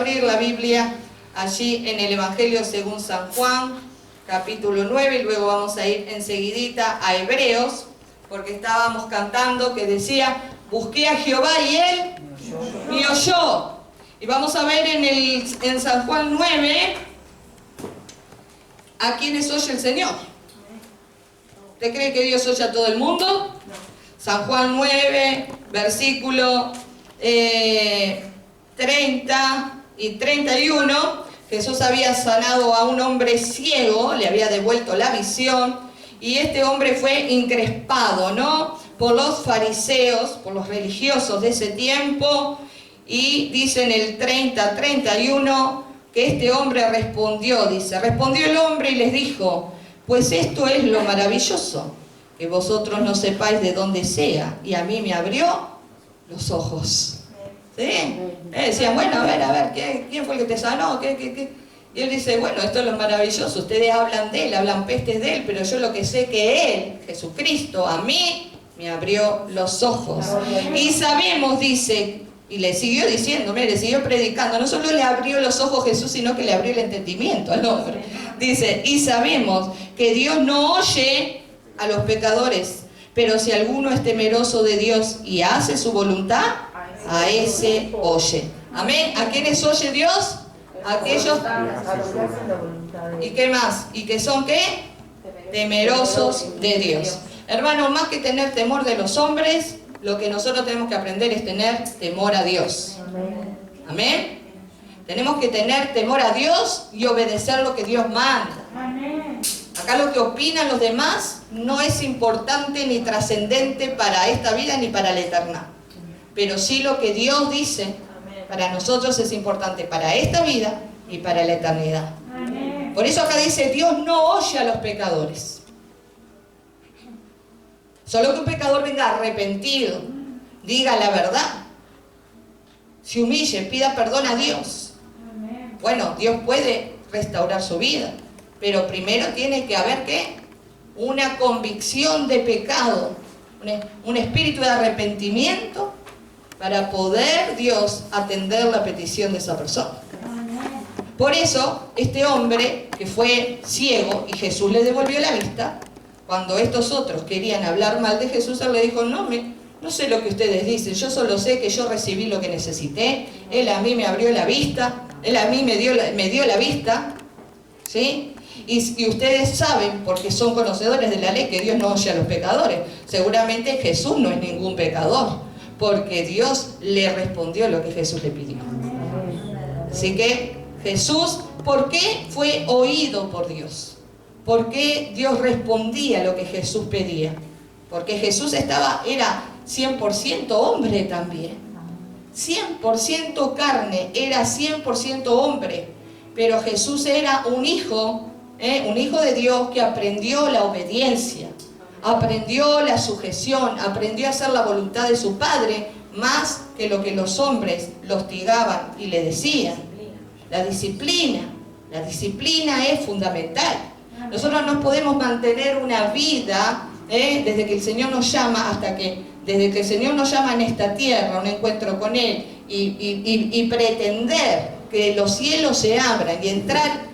abrir la Biblia allí en el Evangelio según San Juan, capítulo 9, y luego vamos a ir enseguidita a Hebreos, porque estábamos cantando que decía, busqué a Jehová y Él me oyó. Y vamos a ver en San Juan 9, ¿a quiénes oye el Señor? ¿Usted cree que Dios oye a todo el mundo? San Juan 9, versículo 30 y 31, Jesús había sanado a un hombre ciego, le había devuelto la visión, y este hombre fue increspado, ¿no?, por los fariseos, por los religiosos de ese tiempo, y dice en el 30-31 que este hombre respondió, respondió el hombre y les dijo, pues esto es lo maravilloso, que vosotros no sepáis de dónde sea, y a mí me abrió los ojos. ¿Sí? Decían, bueno, a ver, ¿quién fue el que te sanó? Y él dice, bueno, esto es lo maravilloso, ustedes hablan de él, hablan pestes de él, pero yo lo que sé que él, Jesucristo, a mí me abrió los ojos. Y sabemos, dice, y le siguió diciendo, mire, le siguió predicando, no solo le abrió los ojos Jesús, sino que le abrió el entendimiento al hombre. Dice, y sabemos que Dios no oye a los pecadores, pero si alguno es temeroso de Dios y hace su voluntad, a ese oye. Amén. ¿A quiénes oye Dios? A aquellos. ¿Y qué más? ¿Y que son qué? Temerosos de Dios. Hermano, más que tener temor de los hombres, lo que nosotros tenemos que aprender es tener temor a Dios. Amén. Tenemos que tener temor a Dios y obedecer lo que Dios manda. Acá lo que opinan los demás no es importante ni trascendente para esta vida ni para la eterna. Pero sí lo que Dios dice para nosotros es importante para esta vida y para la eternidad. Por eso acá dice, Dios no oye a los pecadores. Solo que un pecador venga arrepentido, diga la verdad, se humille, pida perdón a Dios. Bueno, Dios puede restaurar su vida, pero primero tiene que haber ¿qué? Una convicción de pecado, un espíritu de arrepentimiento para poder Dios atender la petición de esa persona. Por eso, este hombre que fue ciego y Jesús le devolvió la vista, cuando estos otros querían hablar mal de Jesús, él le dijo, no sé lo que ustedes dicen, yo solo sé que yo recibí lo que necesité, Él a mí me abrió la vista, Él a mí me dio la vista, ¿sí? Y ustedes saben, porque son conocedores de la ley, que Dios no oye a los pecadores. Seguramente Jesús no es ningún pecador, porque Dios le respondió lo que Jesús le pidió. Así que Jesús, ¿por qué fue oído por Dios? ¿Por qué Dios respondía lo que Jesús pedía? Porque Jesús era 100% hombre también. 100% carne, era 100% hombre. Pero Jesús era un hijo de Dios que aprendió la obediencia, aprendió la sujeción, aprendió a hacer la voluntad de su Padre más que lo que los hombres lo hostigaban y le decían. La disciplina es fundamental. Nosotros no podemos mantener una vida desde que el Señor nos llama desde que el Señor nos llama en esta tierra, un encuentro con Él, y pretender que los cielos se abran y entrar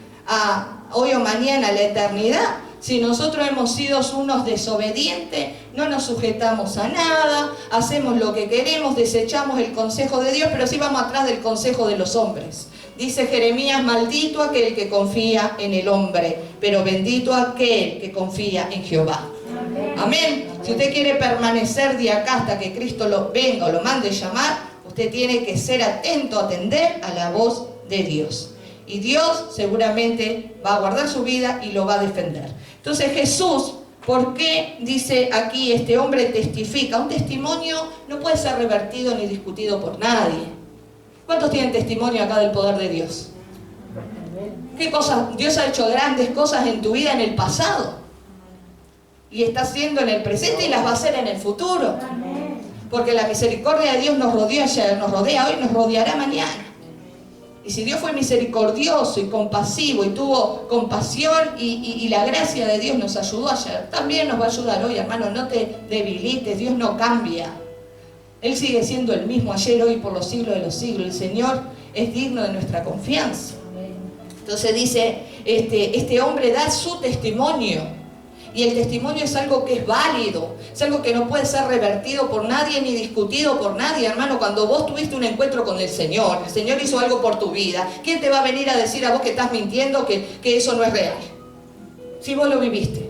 hoy o mañana a la eternidad. Si nosotros hemos sido unos desobedientes, no nos sujetamos a nada, hacemos lo que queremos, desechamos el consejo de Dios, pero sí vamos atrás del consejo de los hombres. Dice Jeremías, maldito aquel que confía en el hombre, pero bendito aquel que confía en Jehová. Amén. Si usted quiere permanecer de acá hasta que Cristo lo venga o lo mande llamar, usted tiene que ser atento, atender a la voz de Dios. Y Dios seguramente va a guardar su vida y lo va a defender. Entonces Jesús, ¿por qué dice aquí este hombre testifica? Un testimonio no puede ser revertido ni discutido por nadie. ¿Cuántos tienen testimonio acá del poder de Dios? ¿Qué cosas? Dios ha hecho grandes cosas en tu vida en el pasado. Y está haciendo en el presente y las va a hacer en el futuro. Porque la misericordia de Dios nos rodeó ayer, nos rodea hoy, nos rodeará mañana. Y si Dios fue misericordioso y compasivo y tuvo compasión y la gracia de Dios nos ayudó ayer, también nos va a ayudar hoy, hermano. No te debilites, Dios no cambia. Él sigue siendo el mismo ayer, hoy, por los siglos de los siglos. El Señor es digno de nuestra confianza. Entonces dice, este hombre da su testimonio. Y el testimonio es algo que es válido, es algo que no puede ser revertido por nadie ni discutido por nadie, hermano. Cuando vos tuviste un encuentro con el Señor hizo algo por tu vida, ¿quién te va a venir a decir a vos que estás mintiendo, que eso no es real? Si vos lo viviste.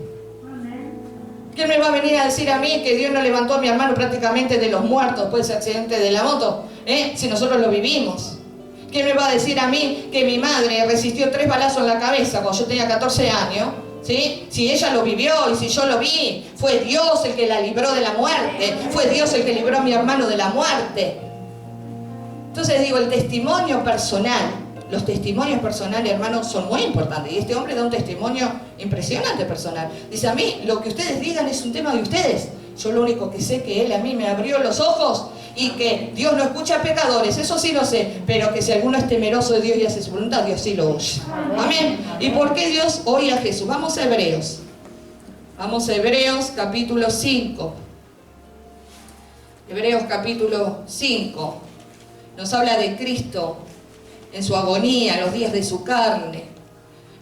¿Quién me va a venir a decir a mí que Dios no levantó a mi hermano prácticamente de los muertos después del accidente de la moto? Si nosotros lo vivimos. ¿Quién me va a decir a mí que mi madre resistió 3 balazos en la cabeza cuando yo tenía 14 años? ¿Sí? Si ella lo vivió y si yo lo vi, fue Dios el que la libró de la muerte, fue Dios el que libró a mi hermano de la muerte. Entonces digo, el testimonio personal, los testimonios personales, hermanos, son muy importantes. Y este hombre da un testimonio impresionante personal. Dice, a mí, lo que ustedes digan es un tema de ustedes. Yo lo único que sé que Él a mí me abrió los ojos y que Dios no escucha a pecadores, eso sí lo sé, pero que si alguno es temeroso de Dios y hace su voluntad, Dios sí lo oye. Amén. ¿Y por qué Dios oye a Jesús? Vamos a Hebreos. Vamos a Hebreos capítulo 5. Hebreos capítulo 5. Nos habla de Cristo en su agonía, en los días de su carne.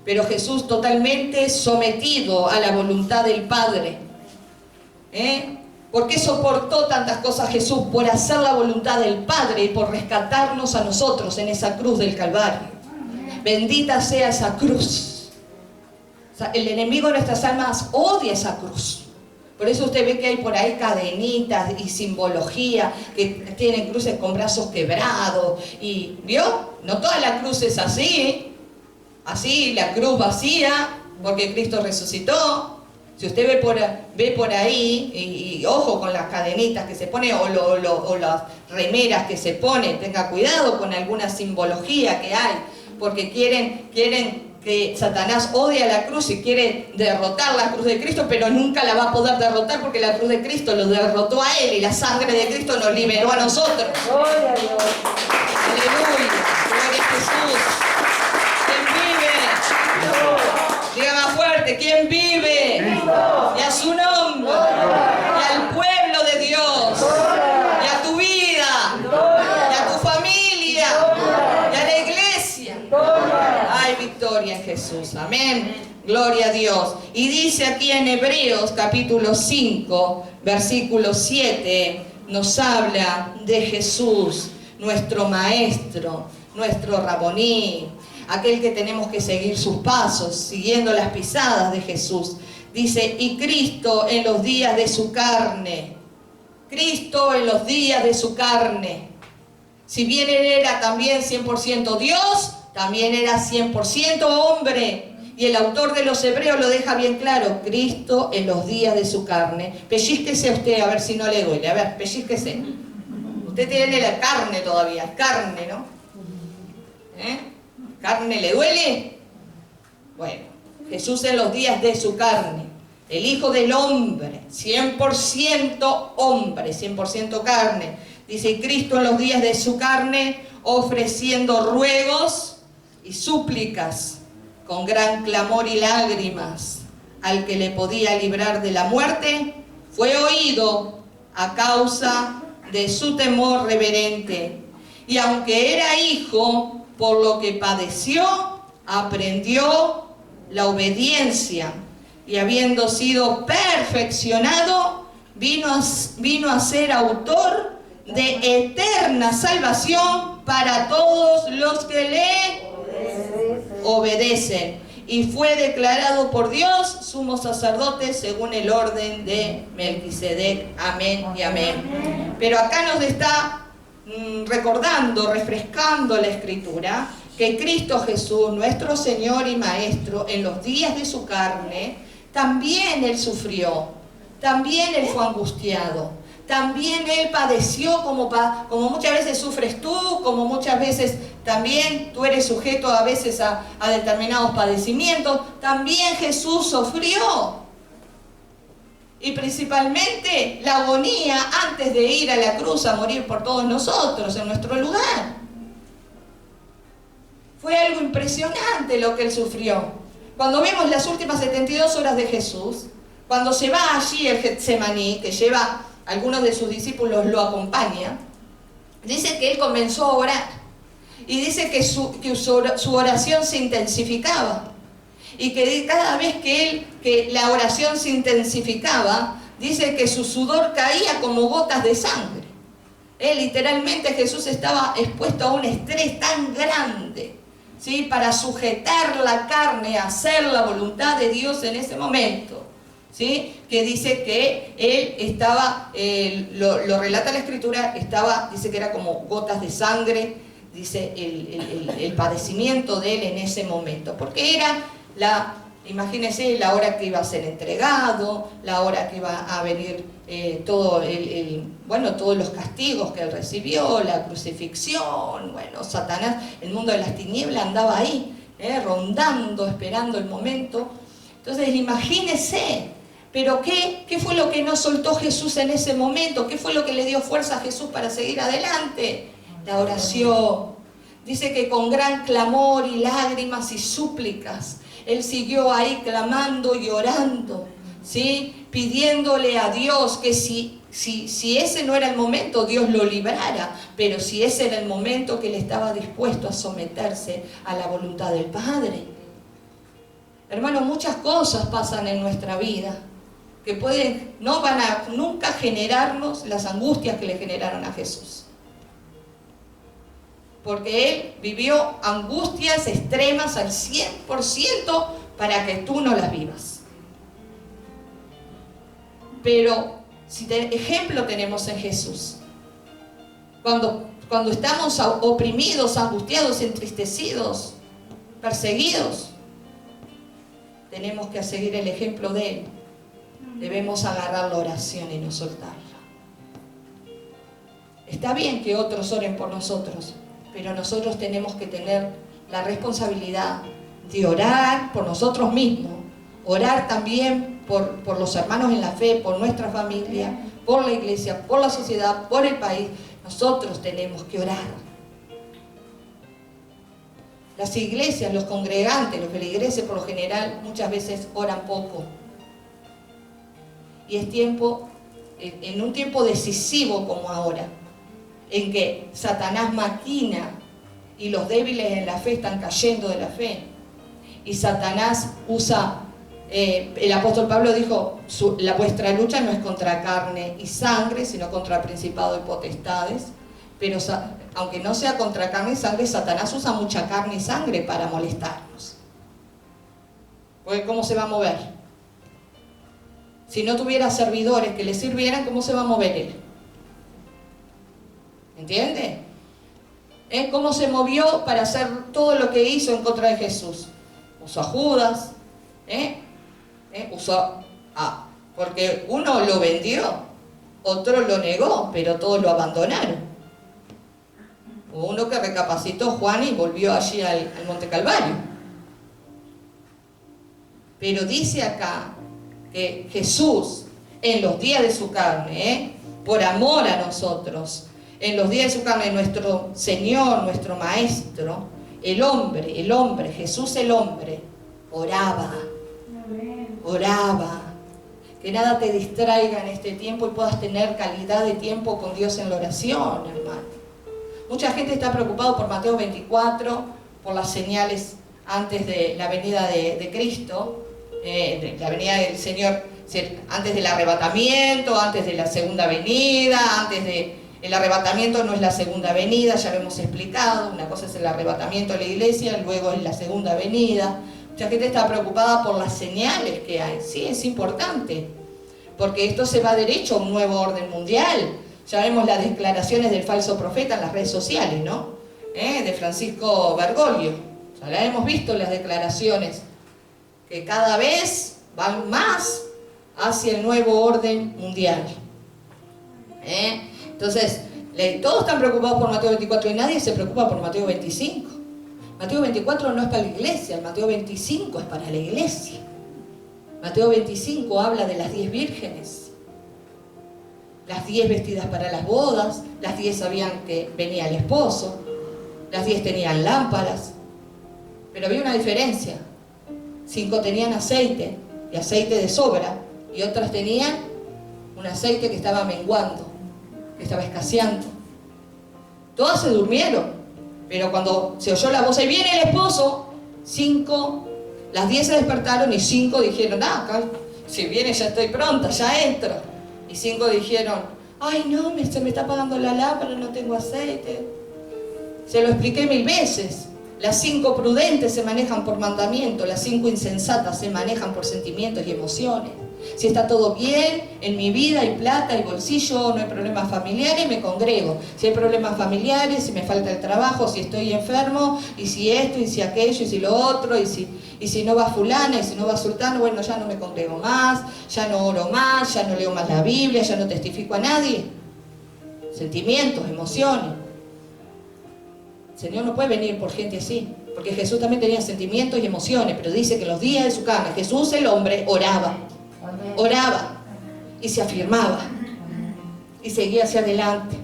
Pero Jesús totalmente sometido a la voluntad del Padre. ¿Por qué soportó tantas cosas Jesús? Por hacer la voluntad del Padre y por rescatarnos a nosotros en esa cruz del Calvario. Bendita sea esa cruz. O sea, el enemigo de nuestras almas odia esa cruz. Por eso usted ve que hay por ahí cadenitas y simbología que tienen cruces con brazos quebrados. Y ¿vio? No toda la cruz es así. Así, la cruz vacía, porque Cristo resucitó. Si usted ve por ahí, y ojo con las cadenitas que se pone o las remeras que se pone, tenga cuidado con alguna simbología que hay, porque quieren que Satanás odia la cruz y quiere derrotar la cruz de Cristo, pero nunca la va a poder derrotar porque la cruz de Cristo lo derrotó a Él y la sangre de Cristo nos liberó a nosotros. Gloria a Dios. Aleluya, gloria a Jesús. ¿Quién vive? Diga más fuerte, ¿quién vive? Cristo. Y a su nombre, y al pueblo de Dios, y a tu vida, y a tu familia, y a la iglesia. Hay victoria en Jesús, amén. Gloria a Dios. Y dice aquí en Hebreos capítulo 5, versículo 7, nos habla de Jesús, nuestro maestro, nuestro raboní, aquel que tenemos que seguir sus pasos, siguiendo las pisadas de Jesús. Dice, y Cristo en los días de su carne, Cristo en los días de su carne, si bien Él era también 100% Dios, también era 100% hombre. Y el autor de los Hebreos lo deja bien claro, Cristo en los días de su carne. Pellizquese a usted, a ver si no le duele, a ver, pellizquese. Usted tiene la carne todavía, carne, ¿no? ¿Carne le duele? Bueno, Jesús en los días de su carne, el Hijo del Hombre, 100% hombre, 100% carne. Dice, Cristo en los días de su carne, ofreciendo ruegos y súplicas, con gran clamor y lágrimas, al que le podía librar de la muerte, fue oído a causa de su temor reverente. Y aunque era hijo, por lo que padeció, aprendió la obediencia, y habiendo sido perfeccionado, vino a ser autor de eterna salvación para todos los que le obedecen. Y fue declarado por Dios sumo sacerdote según el orden de Melquisedec. Amén y amén. Pero acá nos está recordando, refrescando la Escritura, que Cristo Jesús, nuestro Señor y Maestro, en los días de su carne, también Él sufrió, también Él fue angustiado, también Él padeció como muchas veces sufres tú, como muchas veces también tú eres sujeto a veces a determinados padecimientos. También Jesús sufrió. Y principalmente la agonía antes de ir a la cruz a morir por todos nosotros en nuestro lugar. Fue algo impresionante lo que Él sufrió. Cuando vemos las últimas 72 horas de Jesús, cuando se va allí el Getsemaní, que lleva algunos de sus discípulos lo acompañan, dice que él comenzó a orar. Y dice que su oración se intensificaba. Y que cada vez que la oración se intensificaba, dice que su sudor caía como gotas de sangre. Literalmente Jesús estaba expuesto a un estrés tan grande, ¿sí? Para sujetar la carne, hacer la voluntad de Dios en ese momento, ¿sí? Que dice que él estaba, lo relata la Escritura, dice que era como gotas de sangre, dice el padecimiento de él en ese momento, porque era imagínense la hora que iba a ser entregado, la hora que iba a venir todos los castigos que él recibió, la crucifixión, bueno, Satanás, el mundo de las tinieblas andaba ahí, rondando, esperando el momento. Entonces imagínense, pero ¿qué fue lo que no soltó Jesús en ese momento? ¿Qué fue lo que le dio fuerza a Jesús para seguir adelante? La oración. Dice que con gran clamor y lágrimas y súplicas, él siguió ahí clamando y orando, ¿sí? Pidiéndole a Dios que si ese no era el momento, Dios lo librara, pero si ese era el momento, que él estaba dispuesto a someterse a la voluntad del Padre. Hermanos, muchas cosas pasan en nuestra vida que no van a nunca generarnos las angustias que le generaron a Jesús. Porque él vivió angustias extremas al 100% para que tú no las vivas. Pero ejemplo tenemos en Jesús. Cuando estamos oprimidos, angustiados, entristecidos, perseguidos, tenemos que seguir el ejemplo de él. Debemos agarrar la oración y no soltarla. Está bien que otros oren por nosotros, pero nosotros tenemos que tener la responsabilidad de orar por nosotros mismos, orar también por los hermanos en la fe, por nuestra familia, por la iglesia, por la sociedad, por el país. Nosotros tenemos que orar. Las iglesias, los congregantes, los feligreses por lo general muchas veces oran poco. Y es tiempo, en un tiempo decisivo como ahora, en que Satanás maquina y los débiles en la fe están cayendo de la fe. Y Satanás usa, el apóstol Pablo dijo, vuestra lucha no es contra carne y sangre, sino contra principados y potestades. Pero aunque no sea contra carne y sangre, Satanás usa mucha carne y sangre para molestarnos. Porque ¿cómo se va a mover? Si no tuviera servidores que le sirvieran, ¿cómo se va a mover él? ¿Entiende? ¿Cómo se movió para hacer todo lo que hizo en contra de Jesús? Usó a Judas, porque uno lo vendió, otro lo negó, pero todos lo abandonaron. Hubo uno que recapacitó, Juan, y volvió allí al Monte Calvario. Pero dice acá que Jesús, en los días de su carne, por amor a nosotros, en los días de su carne, nuestro Señor, nuestro Maestro, el hombre, Jesús el hombre, oraba. Que nada te distraiga en este tiempo y puedas tener calidad de tiempo con Dios en la oración, hermano. Mucha gente está preocupada por Mateo 24, por las señales antes de la venida de Cristo, la venida del Señor, antes del arrebatamiento, antes de la segunda venida, el arrebatamiento no es la segunda venida, ya lo hemos explicado. Una cosa es el arrebatamiento de la iglesia, luego es la segunda venida. Mucha gente está preocupada por las señales que hay. Sí, es importante, porque esto se va derecho a un nuevo orden mundial. Ya vemos las declaraciones del falso profeta en las redes sociales, ¿no? De Francisco Bergoglio. Ya la hemos visto, las declaraciones, que cada vez van más hacia el nuevo orden mundial. Entonces, todos están preocupados por Mateo 24 y nadie se preocupa por Mateo 25. Mateo 24 no es para la iglesia, el Mateo 25 es para la iglesia. Mateo 25 habla de las 10 vírgenes. Las 10 vestidas para las bodas, las 10 sabían que venía el esposo, las 10 tenían lámparas, pero había una diferencia. 5 tenían aceite, y aceite de sobra, y otras tenían un aceite que estaba menguando, que estaba escaseando. Todas se durmieron, pero cuando se oyó la voz, ahí viene el esposo, 5, las 10 se despertaron y 5 dijeron, acá, si viene ya estoy pronta, ya entro. Y 5 dijeron, ay no, se me está apagando la lámpara, no tengo aceite. Se lo expliqué 1000 veces. Las 5 prudentes se manejan por mandamiento, las 5 insensatas se manejan por sentimientos y emociones. Si está todo bien en mi vida, hay plata, hay bolsillo, no hay problemas familiares, me congrego. Si hay problemas familiares, si me falta el trabajo, si estoy enfermo, y si esto, y si aquello, y si lo otro, y si no va fulana, y si no va sultano, bueno, ya no me congrego más, ya no oro más, ya no leo más la Biblia, ya no testifico a nadie. Sentimientos, emociones. El Señor no puede venir por gente así, porque Jesús también tenía sentimientos y emociones, pero dice que en los días de su cama, Jesús el hombre oraba y se afirmaba y seguía hacia adelante.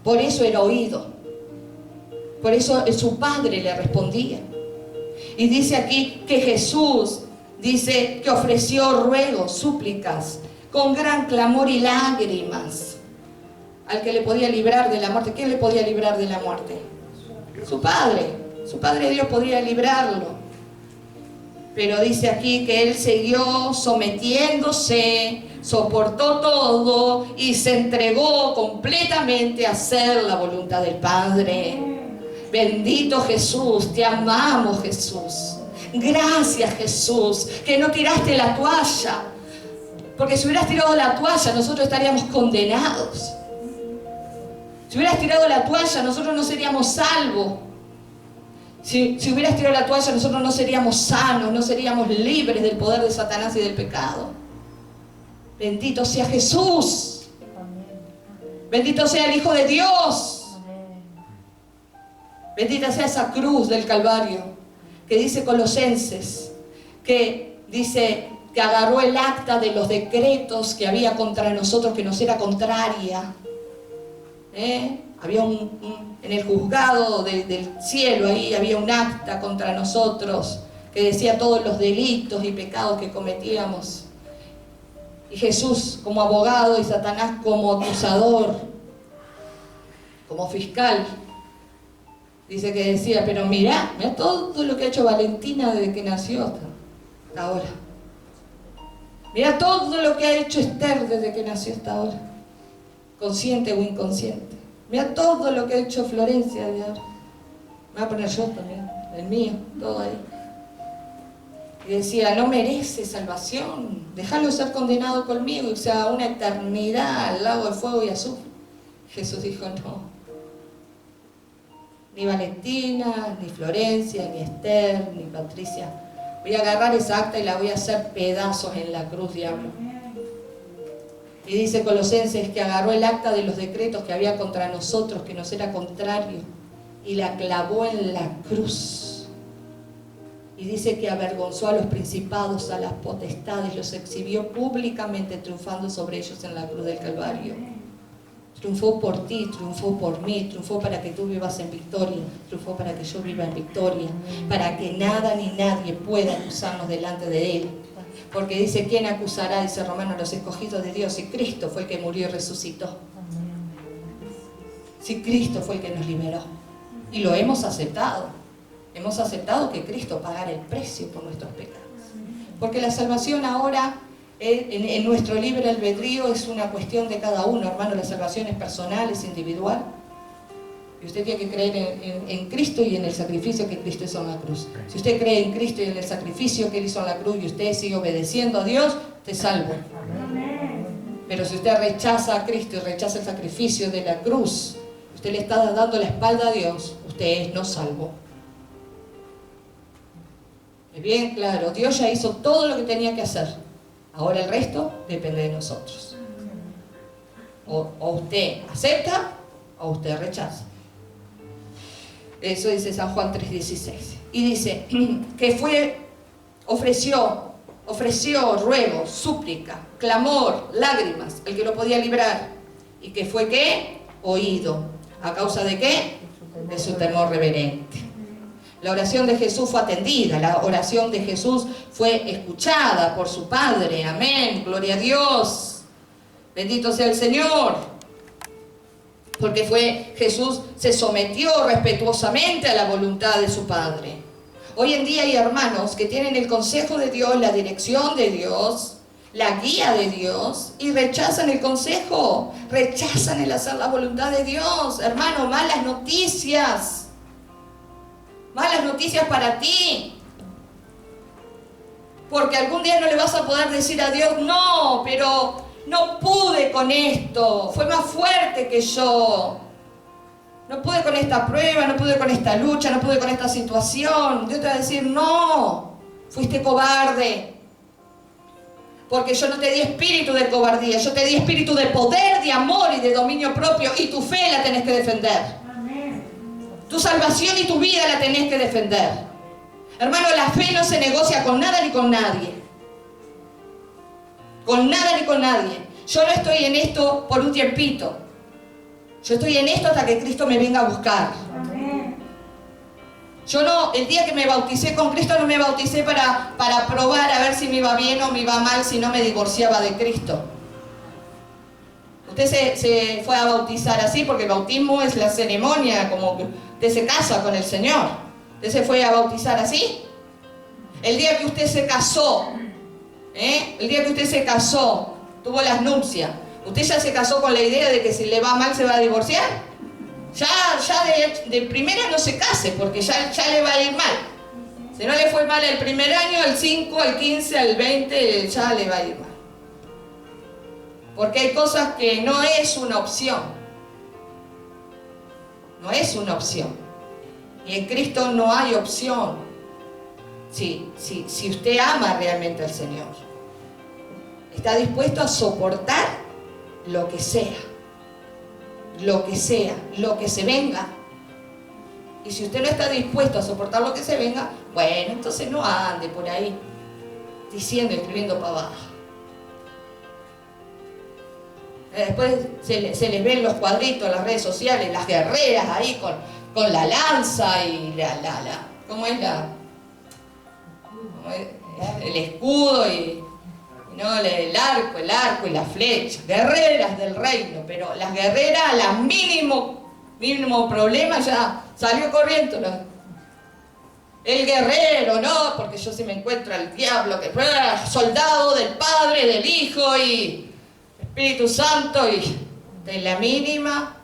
Por eso era oído, por eso su padre le respondía. Y dice aquí que Jesús, dice que ofreció ruegos, súplicas, con gran clamor y lágrimas al que le podía librar de la muerte. ¿Quién le podía librar de la muerte? Su Padre Dios podría librarlo. Pero dice aquí que Él siguió sometiéndose, soportó todo y se entregó completamente a hacer la voluntad del Padre. Bendito Jesús, te amamos Jesús. Gracias Jesús, que no tiraste la toalla. Porque si hubieras tirado la toalla, nosotros estaríamos condenados. Si hubieras tirado la toalla, nosotros no seríamos salvos. Si hubieras tirado la toalla, nosotros no seríamos sanos, no seríamos libres del poder de Satanás y del pecado. Bendito sea Jesús. Bendito sea el Hijo de Dios. Bendita sea esa cruz del Calvario, que dice Colosenses, que dice que agarró el acta de los decretos que había contra nosotros, que nos era contraria. Había en el juzgado del cielo, ahí había un acta contra nosotros que decía todos los delitos y pecados que cometíamos. Y Jesús como abogado y Satanás como acusador, como fiscal, dice que decía, pero mira todo lo que ha hecho Valentina desde que nació hasta ahora. Mira todo lo que ha hecho Esther desde que nació hasta ahora, consciente o inconsciente. Mira todo lo que ha hecho Florencia de ahora. Me voy a poner yo también, el mío, todo ahí. Y decía, no merece salvación, déjalo ser condenado conmigo, o sea, una eternidad al lago de fuego y azufre. Jesús dijo, no. Ni Valentina, ni Florencia, ni Esther, ni Patricia. Voy a agarrar esa acta y la voy a hacer pedazos en la cruz, diablo. Y dice Colosenses que agarró el acta de los decretos que había contra nosotros, que nos era contrario, y la clavó en la cruz. Y dice que avergonzó a los principados, a las potestades, los exhibió públicamente, triunfando sobre ellos en la cruz del Calvario. Triunfó por ti, triunfó por mí, triunfó para que tú vivas en victoria, triunfó para que yo viva en victoria, para que nada ni nadie pueda acusarnos delante de Él. Porque dice, ¿quién acusará? Dice Romanos, los escogidos de Dios. Si Cristo fue el que murió y resucitó. Si Cristo fue el que nos liberó. Y lo hemos aceptado. Hemos aceptado que Cristo pagara el precio por nuestros pecados. Porque la salvación ahora, en nuestro libre albedrío, es una cuestión de cada uno, hermano. La salvación es personal, es individual. Y usted tiene que creer en Cristo y en el sacrificio que Cristo hizo en la cruz. Si usted cree en Cristo y en el sacrificio que Él hizo en la cruz y usted sigue obedeciendo a Dios, te salvo. Pero si usted rechaza a Cristo y rechaza el sacrificio de la cruz, usted le está dando la espalda a Dios, usted es no salvo. Es bien claro, Dios ya hizo todo lo que tenía que hacer. Ahora el resto depende de nosotros. O usted acepta o usted rechaza. Eso dice San Juan 3:16. Y dice que ofreció ruego, súplica, clamor, lágrimas, el que lo podía librar. Y que fue ¿qué? Oído. ¿A causa de qué? De su temor reverente. La oración de Jesús fue atendida, la oración de Jesús fue escuchada por su Padre. Amén, gloria a Dios. Bendito sea el Señor. Porque Jesús se sometió respetuosamente a la voluntad de su Padre. Hoy en día hay hermanos que tienen el consejo de Dios, la dirección de Dios, la guía de Dios, y rechazan el consejo, rechazan el hacer la voluntad de Dios. Hermano, malas noticias para ti. Porque algún día no le vas a poder decir a Dios, no, pero no pude con esto, fue más fuerte que yo. No pude con esta prueba, no pude con esta lucha, no pude con esta situación. Dios te va a decir, no, fuiste cobarde. Porque yo no te di espíritu de cobardía, yo te di espíritu de poder, de amor y de dominio propio. Y tu fe la tenés que defender. Amén. Tu salvación y tu vida la tenés que defender. Hermano, la fe no se negocia con nada ni con nadie. Con nada ni con nadie. Yo no estoy en esto por un tiempito. Yo estoy en esto hasta que Cristo me venga a buscar. Amén. Yo no, el día que me bauticé con Cristo no me bauticé para probar a ver si me iba bien o me iba mal, si no me divorciaba de Cristo. Usted se fue a bautizar así porque el bautismo es la ceremonia, como que usted se casa con el Señor. Usted se fue a bautizar así. El día que usted se casó, el día que usted se casó, tuvo las nupcias, ¿usted ya se casó con la idea de que si le va mal se va a divorciar? Ya de primera no se case, porque ya le va a ir mal. Si no le fue mal el primer año, al 5, al 15, al 20, ya le va a ir mal. Porque hay cosas que no es una opción. No es una opción. Y en Cristo no hay opción. Si usted ama realmente al Señor, está dispuesto a soportar lo que sea, lo que se venga. Y si usted no está dispuesto a soportar lo que se venga, bueno, entonces no ande por ahí diciendo y escribiendo pavadas. Después se les ven los cuadritos en las redes sociales, las guerreras ahí con la lanza y ¿cómo es el escudo y no, el arco y la flecha, guerreras del reino, pero las guerreras al mínimo problema ya salió corriendo, ¿no? El guerrero, no, porque yo si me encuentro al diablo, que fue soldado del Padre, del Hijo y Espíritu Santo, y de la mínima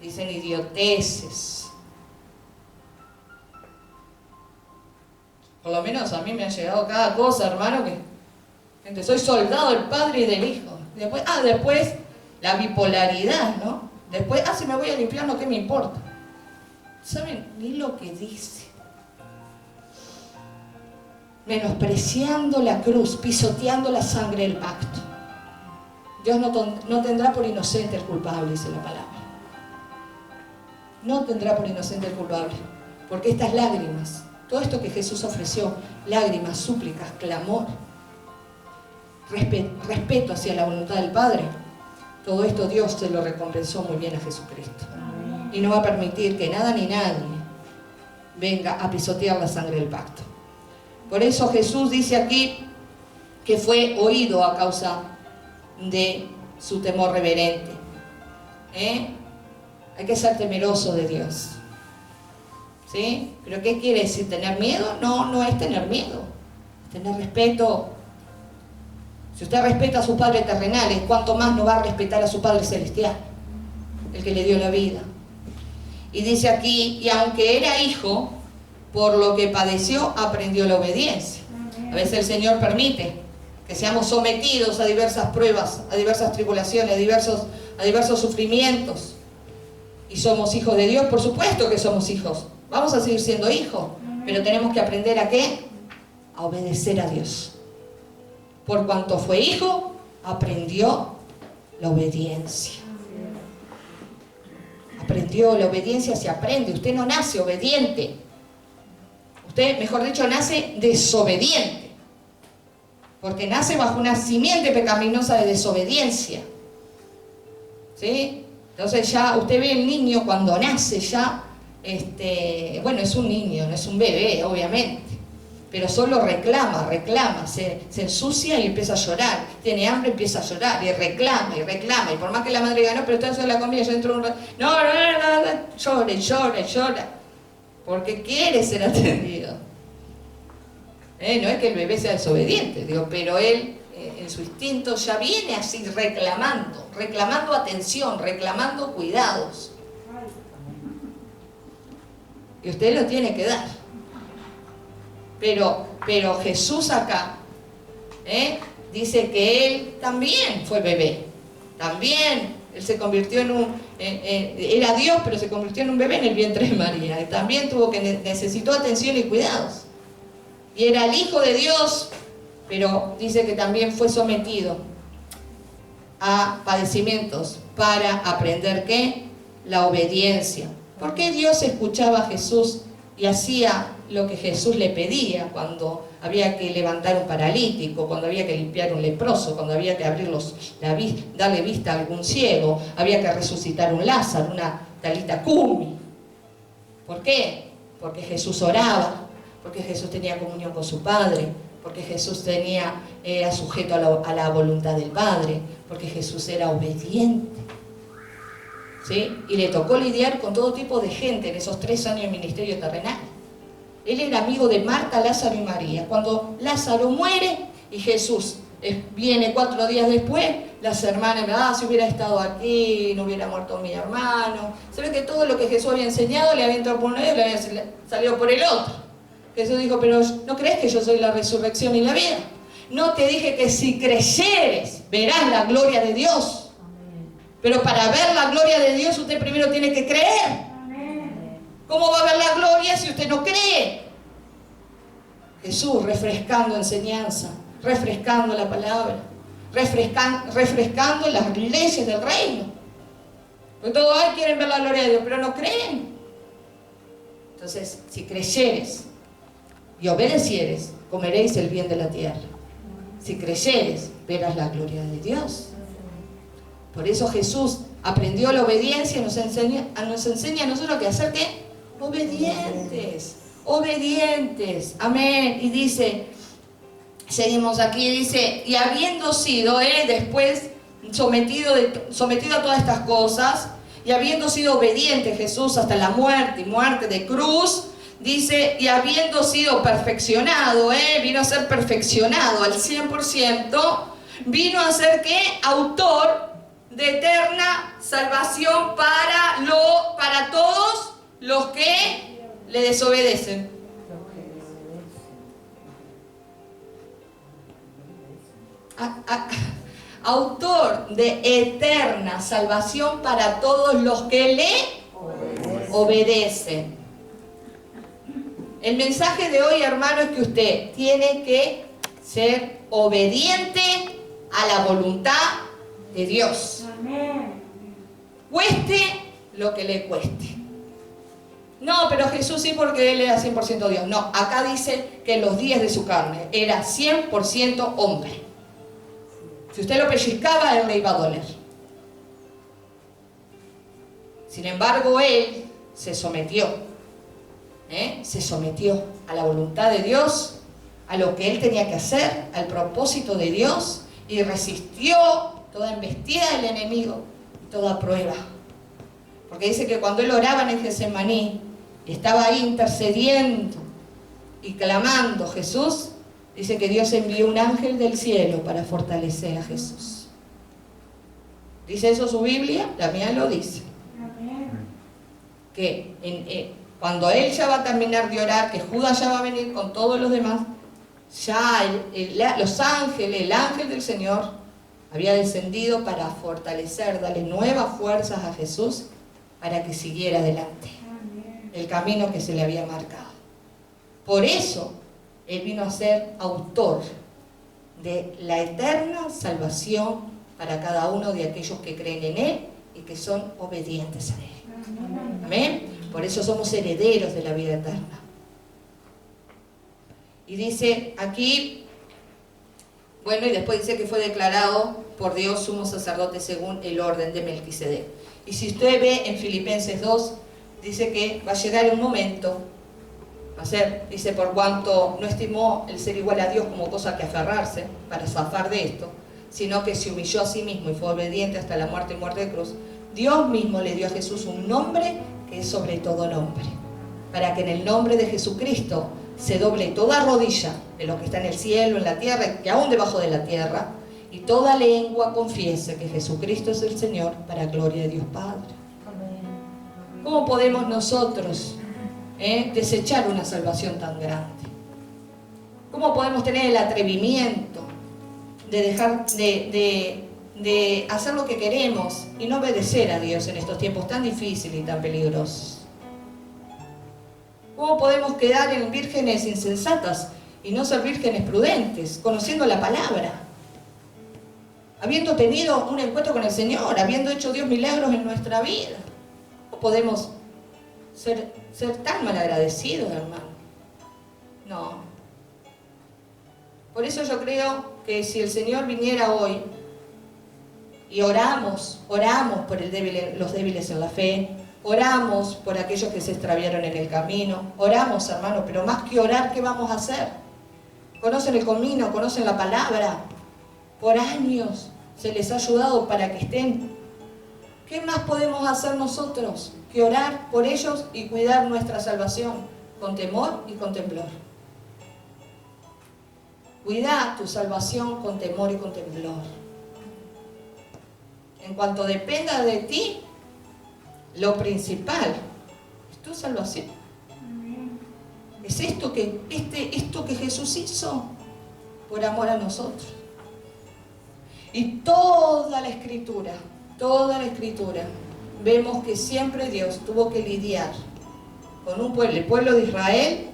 dicen idioteces. Por lo menos a mí me ha llegado cada cosa, hermano, que gente, soy soldado del Padre y del Hijo. Después la bipolaridad, ¿no? Después, si me voy al infierno, ¿qué me importa? ¿Saben ni lo que dice? Menospreciando la cruz, pisoteando la sangre del pacto. Dios no tendrá por inocente el culpable, dice la palabra. No tendrá por inocente el culpable. Porque estas lágrimas, todo esto que Jesús ofreció, lágrimas, súplicas, clamor, respeto hacia la voluntad del Padre, todo esto Dios se lo recompensó muy bien a Jesucristo. Y no va a permitir que nada ni nadie venga a pisotear la sangre del pacto. Por eso Jesús dice aquí que fue oído a causa de su temor reverente. Hay que ser temeroso de Dios. ¿Sí? ¿Pero qué quiere decir? ¿Tener miedo? No es tener miedo. Es tener respeto. Si usted respeta a sus padres terrenales, ¿cuánto más no va a respetar a su Padre celestial? El que le dio la vida. Y dice aquí, y aunque era hijo, por lo que padeció, aprendió la obediencia. A veces el Señor permite que seamos sometidos a diversas pruebas, a diversas tribulaciones, a diversos sufrimientos. Y somos hijos de Dios, por supuesto que somos hijos. Vamos a seguir siendo hijos, pero tenemos que aprender ¿a qué? A obedecer a Dios. Por cuanto fue hijo, aprendió la obediencia. Aprendió, la obediencia se aprende. Usted no nace obediente. Usted, mejor dicho, nace desobediente. Porque nace bajo una simiente pecaminosa de desobediencia. ¿Sí? Entonces ya usted ve el niño cuando nace ya, bueno, es un niño, no es un bebé, obviamente. pero solo reclama, se ensucia y empieza a llorar. Tiene hambre, empieza a llorar y reclama. Y por más que la madre diga, no, pero está haciendo la comida, yo entro un rato. No, llora. Porque quiere ser atendido. No es que el bebé sea desobediente, digo, pero él en su instinto ya viene así reclamando atención, reclamando cuidados. Y usted lo tiene que dar. Pero Jesús acá dice que él también fue bebé. También él se convirtió era Dios, pero se convirtió en un bebé en el vientre de María. Y también necesitó atención y cuidados. Y era el Hijo de Dios, pero dice que también fue sometido a padecimientos para aprender ¿qué? La obediencia. ¿Por qué Dios escuchaba a Jesús y hacía lo que Jesús le pedía cuando había que levantar un paralítico, cuando había que limpiar un leproso, cuando había que darle vista a algún ciego, había que resucitar un Lázaro, una talita cumi? ¿Por qué? Porque Jesús oraba, porque Jesús tenía comunión con su Padre, porque Jesús era sujeto a la voluntad del Padre, porque Jesús era obediente. ¿Sí? Y le tocó lidiar con todo tipo de gente en esos 3 años de ministerio terrenal. Él era amigo de Marta, Lázaro y María. Cuando Lázaro muere y Jesús viene 4 días después, las hermanas, si hubiera estado aquí, no hubiera muerto mi hermano. Se ve que todo lo que Jesús había enseñado le había entrado por un lado y le había salido por el otro. Jesús dijo, pero ¿no crees que yo soy la resurrección y la vida? ¿No te dije que si creyeres verás la gloria de Dios? Pero para ver la gloria de Dios usted primero tiene que creer. ¿Cómo va a ver la gloria si usted no cree? Jesús refrescando enseñanza, refrescando la palabra, refrescando las leyes del reino. Porque todos quieren ver la gloria de Dios, pero no creen. Entonces, si creyeres y obedecieres, comeréis el bien de la tierra. Si creyeres, verás la gloria de Dios. Por eso Jesús aprendió la obediencia y nos enseña a nosotros que hacer ¿qué? Obedientes. Amén. Y dice, seguimos aquí, dice, y habiendo sido después sometido a todas estas cosas, y habiendo sido obediente Jesús hasta la muerte y muerte de cruz, dice, y habiendo sido perfeccionado, vino a ser perfeccionado al 100%, vino a ser ¿qué? Autor de eterna salvación para todos los que le desobedecen. Autor de eterna salvación para todos los que le obedecen. El mensaje de hoy, hermano, es que usted tiene que ser obediente a la voluntad de Dios. Amén. Cueste lo que le cueste. No, pero Jesús sí, porque Él era 100% Dios. No, acá dice que en los días de su carne era 100% hombre. Si usted lo pellizcaba, Él le iba a doler. Sin embargo, Él se sometió. Se sometió a la voluntad de Dios, a lo que Él tenía que hacer, al propósito de Dios, y resistió toda embestida del enemigo, toda prueba. Porque dice que cuando Él oraba en el Getsemaní, y estaba ahí intercediendo y clamando Jesús, dice que Dios envió un ángel del cielo para fortalecer a Jesús. ¿Dice eso su Biblia? La mía lo dice. Que cuando Él ya va a terminar de orar, que Judas ya va a venir con todos los demás, ya los ángeles, el ángel del Señor había descendido para fortalecer, darle nuevas fuerzas a Jesús para que siguiera adelante el camino que se le había marcado. Por eso Él vino a ser autor de la eterna salvación para cada uno de aquellos que creen en Él y que son obedientes a Él. Amén. Por eso somos herederos de la vida eterna. Y dice aquí, bueno, y después dice que fue declarado por Dios sumo sacerdote según el orden de Melquisedec. Y si usted ve en Filipenses 2, dice que va a llegar un momento Dice, por cuanto no estimó el ser igual a Dios como cosa que aferrarse para zafar de esto, sino que se humilló a sí mismo y fue obediente hasta la muerte y muerte de cruz, Dios mismo le dio a Jesús un nombre que es sobre todo nombre, para que en el nombre de Jesucristo se doble toda rodilla de lo que está en el cielo, en la tierra y aún debajo de la tierra, y toda lengua confiese que Jesucristo es el Señor, para gloria de Dios Padre. ¿Cómo podemos nosotros desechar una salvación tan grande? ¿Cómo podemos tener el atrevimiento de dejar de hacer lo que queremos y no obedecer a Dios en estos tiempos tan difíciles y tan peligrosos? ¿Cómo podemos quedar en vírgenes insensatas y no ser vírgenes prudentes, conociendo la palabra? Habiendo tenido un encuentro con el Señor, habiendo hecho Dios milagros en nuestra vida. ¿Cómo podemos ser tan malagradecidos, hermano? No. Por eso yo creo que si el Señor viniera hoy y oramos por los débiles en la fe, oramos por aquellos que se extraviaron en el camino, oramos, hermano, pero más que orar, ¿qué vamos a hacer? Conocen el camino, conocen la palabra, por años se les ha ayudado para que estén. ¿Qué más podemos hacer nosotros que orar por ellos y cuidar nuestra salvación con temor y con temblor? Cuida tu salvación con temor y con temblor. En cuanto dependa de ti, lo principal es tu salvación. Es esto que Jesús hizo por amor a nosotros. Y toda la escritura, vemos que siempre Dios tuvo que lidiar con un pueblo, el pueblo de Israel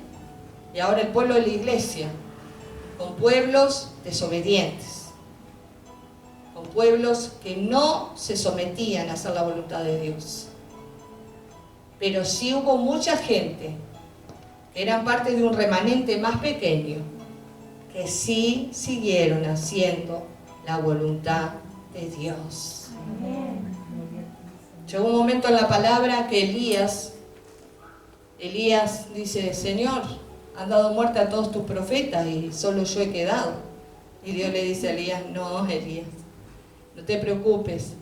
y ahora el pueblo de la iglesia, con pueblos desobedientes, con pueblos que no se sometían a hacer la voluntad de Dios. Pero sí hubo mucha gente que eran parte de un remanente más pequeño, que sí siguieron haciendo la voluntad de Dios. Llegó un momento en la palabra que Elías dice: Señor, han dado muerte a todos tus profetas y solo yo he quedado. Y Dios le dice a Elías: no, Elías, no te preocupes,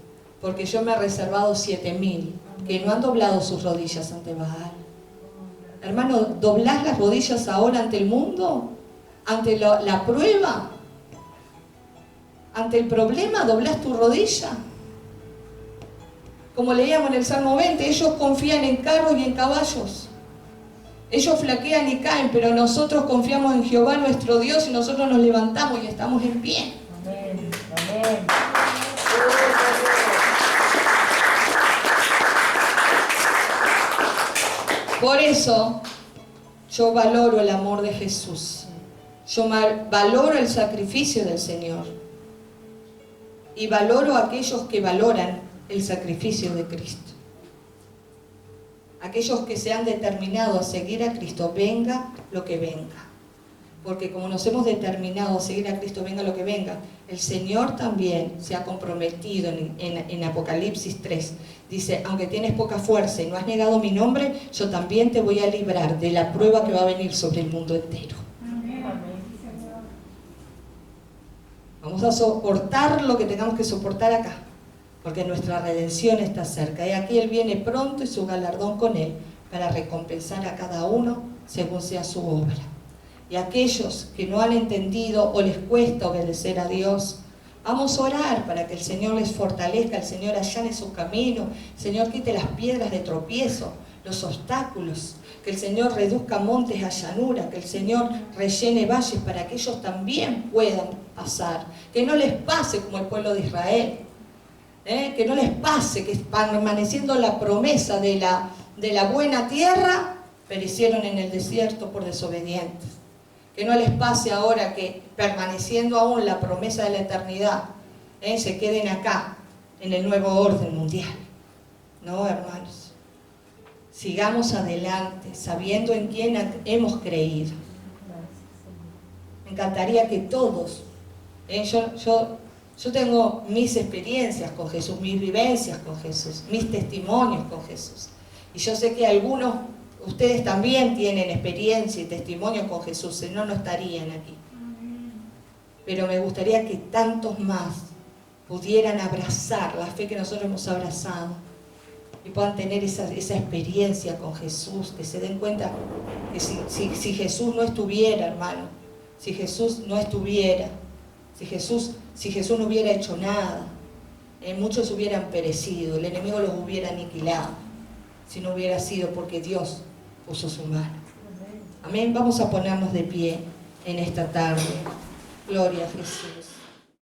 porque yo me he reservado 7.000 que no han doblado sus rodillas ante Baal. Hermano, ¿doblás las rodillas ahora ante el mundo? ¿Ante la prueba? ¿Ante el problema doblás tu rodilla? Como leíamos en el Salmo 20, ellos confían en carros y en caballos. Ellos flaquean y caen, pero nosotros confiamos en Jehová nuestro Dios y nosotros nos levantamos y estamos en pie. Amén. Amén. Por eso yo valoro el amor de Jesús. Yo valoro el sacrificio del Señor. Y valoro a aquellos que valoran el sacrificio de Cristo. Aquellos que se han determinado a seguir a Cristo, venga lo que venga. Porque como nos hemos determinado a seguir a Cristo, venga lo que venga, el Señor también se ha comprometido en Apocalipsis 3. Dice: aunque tienes poca fuerza y no has negado mi nombre, yo también te voy a librar de la prueba que va a venir sobre el mundo entero. Vamos a soportar lo que tengamos que soportar acá, porque nuestra redención está cerca. Y aquí Él viene pronto y su galardón con Él, para recompensar a cada uno según sea su obra. Y aquellos que no han entendido o les cuesta obedecer a Dios, vamos a orar para que el Señor les fortalezca, el Señor allane su camino, el Señor quite las piedras de tropiezo, los obstáculos, que el Señor reduzca montes a llanura, que el Señor rellene valles para que ellos también puedan pasar. Que no les pase como el pueblo de Israel, que no les pase que permaneciendo la promesa de la buena tierra, perecieron en el desierto por desobedientes. Que no les pase ahora que permaneciendo aún la promesa de la eternidad, se queden acá en el nuevo orden mundial. No, hermanos. Sigamos adelante, sabiendo en quién hemos creído. Me encantaría que todos, yo tengo mis experiencias con Jesús, mis vivencias con Jesús, mis testimonios con Jesús. Y yo sé que algunos Ustedes también tienen experiencia y testimonio con Jesús, si no, no estarían aquí. Pero me gustaría que tantos más pudieran abrazar la fe que nosotros hemos abrazado y puedan tener esa experiencia con Jesús, que se den cuenta que si Jesús no estuviera, hermano, si Jesús no estuviera, si Jesús no hubiera hecho nada, muchos hubieran perecido, el enemigo los hubiera aniquilado, si no hubiera sido porque Dios puso su mano. Amén. Vamos a ponernos de pie en esta tarde. Gloria a Jesús.